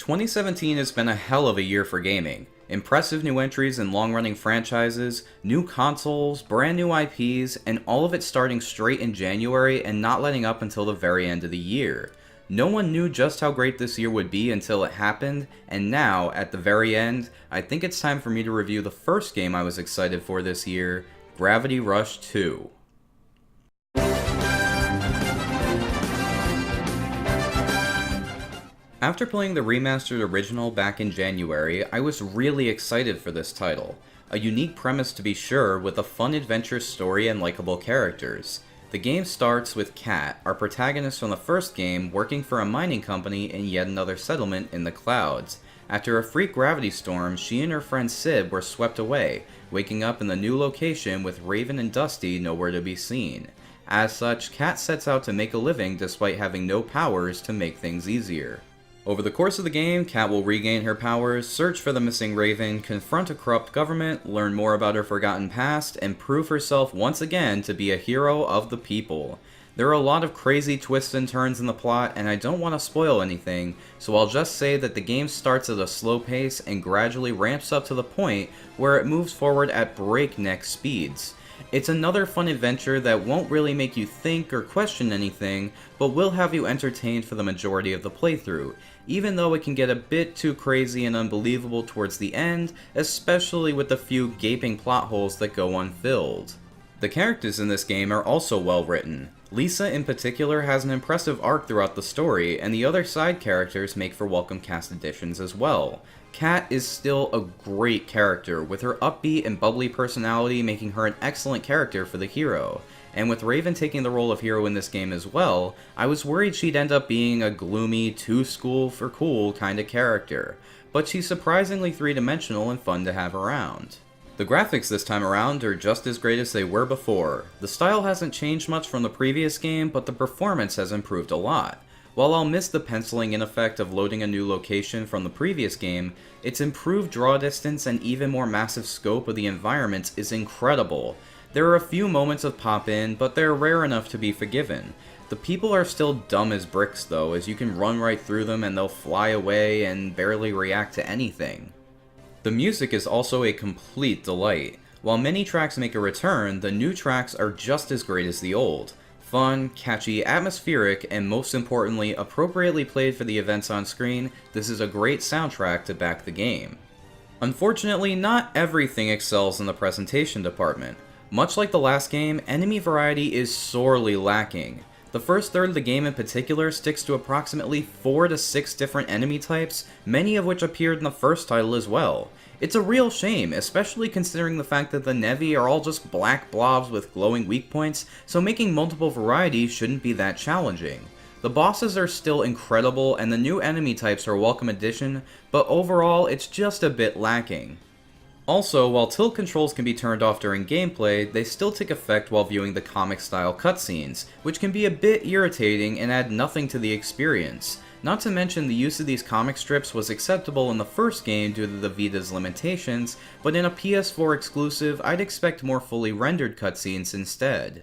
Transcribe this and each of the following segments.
2017 has been a hell of a year for gaming. Impressive new entries and long-running franchises, new consoles, brand new IPs, and all of it starting straight in January and not letting up until the very end of the year. No one knew just how great this year would be until it happened, and now, at the very end, I think it's time for me to review the first game I was excited for this year, Gravity Rush 2. After playing the remastered original back in January, I was really excited for this title. A unique premise to be sure, with a fun adventure story and likable characters. The game starts with Kat, our protagonist from the first game, working for a mining company in yet another settlement in the clouds. After a freak gravity storm, she and her friend Sib were swept away, waking up in the new location with Raven and Dusty nowhere to be seen. As such, Kat sets out to make a living despite having no powers to make things easier. Over the course of the game, Kat will regain her powers, search for the missing Raven, confront a corrupt government, learn more about her forgotten past, and prove herself once again to be a hero of the people. There are a lot of crazy twists and turns in the plot, and I don't want to spoil anything, so I'll just say that the game starts at a slow pace and gradually ramps up to the point where it moves forward at breakneck speeds. It's another fun adventure that won't really make you think or question anything, but will have you entertained for the majority of the playthrough, even though it can get a bit too crazy and unbelievable towards the end, especially with the few gaping plot holes that go unfilled. The characters in this game are also well written. Lisa in particular has an impressive arc throughout the story, and the other side characters make for welcome cast additions as well. Kat is still a great character, with her upbeat and bubbly personality making her an excellent character for the hero. And with Raven taking the role of hero in this game as well, I was worried she'd end up being a gloomy, too school for cool kind of character. But she's surprisingly three-dimensional and fun to have around. The graphics this time around are just as great as they were before. The style hasn't changed much from the previous game, but the performance has improved a lot. While I'll miss the penciling in effect of loading a new location from the previous game, its improved draw distance and even more massive scope of the environments is incredible. There are a few moments of pop-in, but they're rare enough to be forgiven. The people are still dumb as bricks though, as you can run right through them and they'll fly away and barely react to anything. The music is also a complete delight. While many tracks make a return, the new tracks are just as great as the old. Fun, catchy, atmospheric, and most importantly, appropriately played for the events on screen, this is a great soundtrack to back the game. Unfortunately, not everything excels in the presentation department. Much like the last game, enemy variety is sorely lacking. The first third of the game in particular sticks to approximately 4 to 6 different enemy types, many of which appeared in the first title as well. It's a real shame, especially considering the fact that the Nevi are all just black blobs with glowing weak points, so making multiple varieties shouldn't be that challenging. The bosses are still incredible and the new enemy types are a welcome addition, but overall it's just a bit lacking. Also, while tilt controls can be turned off during gameplay, they still take effect while viewing the comic-style cutscenes, which can be a bit irritating and add nothing to the experience. Not to mention the use of these comic strips was acceptable in the first game due to the Vita's limitations, but in a PS4 exclusive, I'd expect more fully rendered cutscenes instead.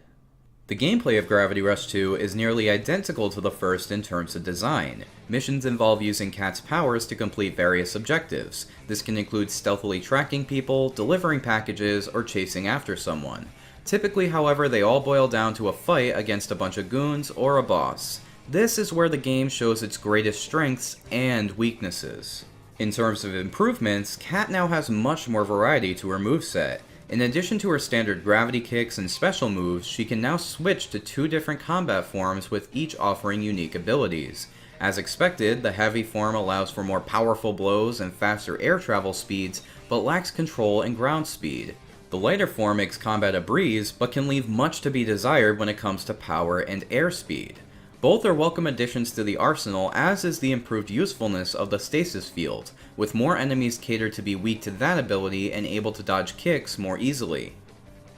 The gameplay of Gravity Rush 2 is nearly identical to the first in terms of design. Missions involve using Kat's powers to complete various objectives. This can include stealthily tracking people, delivering packages, or chasing after someone. Typically, however, they all boil down to a fight against a bunch of goons or a boss. This is where the game shows its greatest strengths and weaknesses. In terms of improvements, Kat now has much more variety to her moveset. In addition to her standard gravity kicks and special moves, she can now switch to 2 different combat forms with each offering unique abilities. As expected, the heavy form allows for more powerful blows and faster air travel speeds, but lacks control and ground speed. The lighter form makes combat a breeze, but can leave much to be desired when it comes to power and airspeed. Both are welcome additions to the arsenal, as is the improved usefulness of the stasis field, with more enemies catered to be weak to that ability and able to dodge kicks more easily.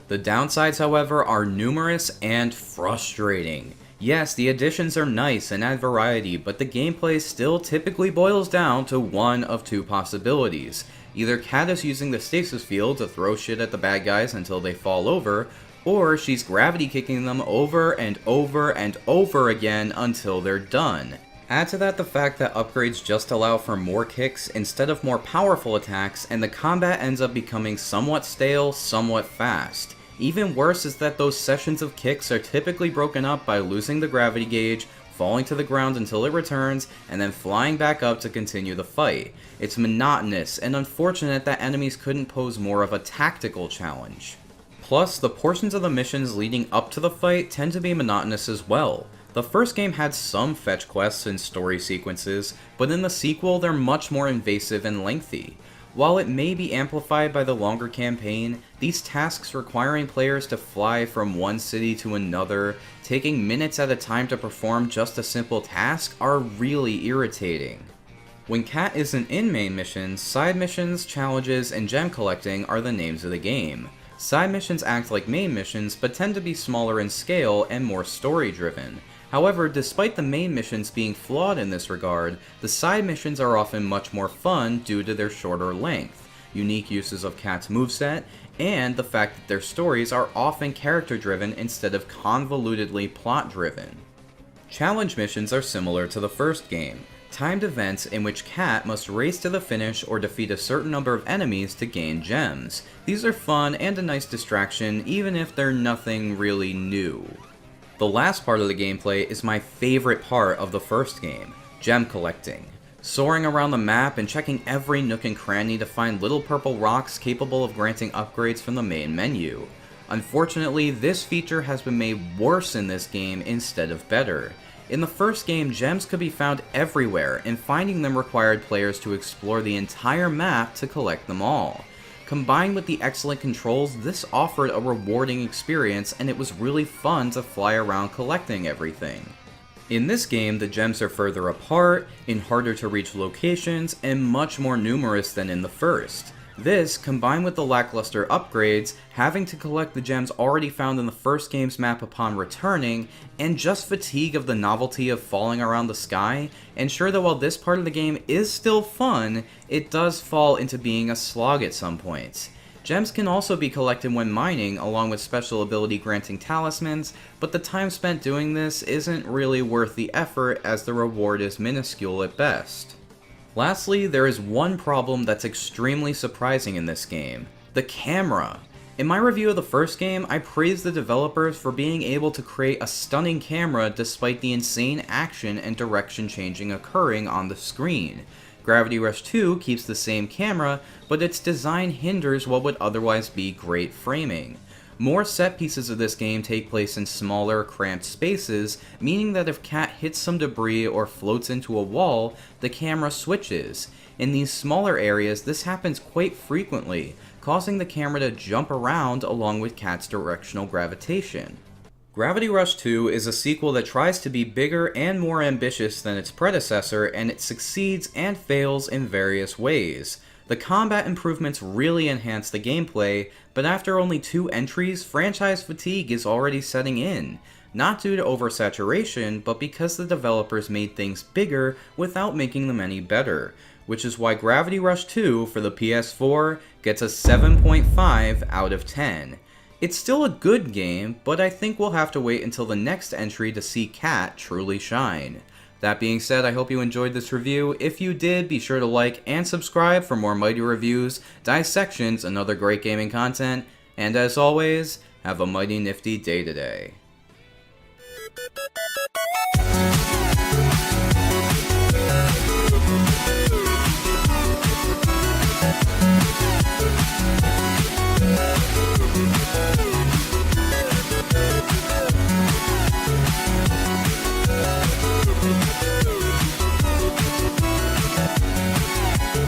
The downsides, however, are numerous and frustrating. Yes, the additions are nice and add variety, but the gameplay still typically boils down to one of 2 possibilities. Either Kat is using the stasis field to throw shit at the bad guys until they fall over, or she's gravity kicking them over and over and over again until they're done. Add to that the fact that upgrades just allow for more kicks instead of more powerful attacks, and the combat ends up becoming somewhat stale, somewhat fast. Even worse is that those sessions of kicks are typically broken up by losing the gravity gauge, falling to the ground until it returns, and then flying back up to continue the fight. It's monotonous, and unfortunate that enemies couldn't pose more of a tactical challenge. Plus, the portions of the missions leading up to the fight tend to be monotonous as well. The first game had some fetch quests and story sequences, but in the sequel they're much more invasive and lengthy. While it may be amplified by the longer campaign, these tasks requiring players to fly from one city to another, taking minutes at a time to perform just a simple task, are really irritating. When Cat isn't in main missions, side missions, challenges, and gem collecting are the names of the game. Side missions act like main missions, but tend to be smaller in scale and more story-driven. However, despite the main missions being flawed in this regard, the side missions are often much more fun due to their shorter length, unique uses of Cat's moveset, and the fact that their stories are often character-driven instead of convolutedly plot-driven. Challenge missions are similar to the first game, timed events in which Cat must race to the finish or defeat a certain number of enemies to gain gems. These are fun and a nice distraction, even if they're nothing really new. The last part of the gameplay is my favorite part of the first game, gem collecting. Soaring around the map and checking every nook and cranny to find little purple rocks capable of granting upgrades from the main menu. Unfortunately, this feature has been made worse in this game instead of better. In the first game, gems could be found everywhere, and finding them required players to explore the entire map to collect them all. Combined with the excellent controls, this offered a rewarding experience, and it was really fun to fly around collecting everything. In this game, the gems are further apart, in harder to reach locations, and much more numerous than in the first. This, combined with the lackluster upgrades, having to collect the gems already found in the first game's map upon returning, and just fatigue of the novelty of falling around the sky, ensure that while this part of the game is still fun, it does fall into being a slog at some points. Gems can also be collected when mining, along with special ability granting talismans, but the time spent doing this isn't really worth the effort as the reward is minuscule at best. Lastly, there is one problem that's extremely surprising in this game: the camera. In my review of the first game, I praised the developers for being able to create a stunning camera despite the insane action and direction changing occurring on the screen. Gravity Rush 2 keeps the same camera, but its design hinders what would otherwise be great framing. More set pieces of this game take place in smaller, cramped spaces, meaning that if Cat hits some debris or floats into a wall, the camera switches. In these smaller areas, this happens quite frequently, causing the camera to jump around along with Cat's directional gravitation. Gravity Rush 2 is a sequel that tries to be bigger and more ambitious than its predecessor, and it succeeds and fails in various ways. The combat improvements really enhance the gameplay, but after only 2 entries, franchise fatigue is already setting in. Not due to oversaturation, but because the developers made things bigger without making them any better, which is why Gravity Rush 2 for the PS4 gets a 7.5 out of 10. It's still a good game, but I think we'll have to wait until the next entry to see Cat truly shine. That being said, I hope you enjoyed this review. If you did, be sure to like and subscribe for more Mighty reviews, dissections, and other great gaming content. And as always, have a mighty nifty day today.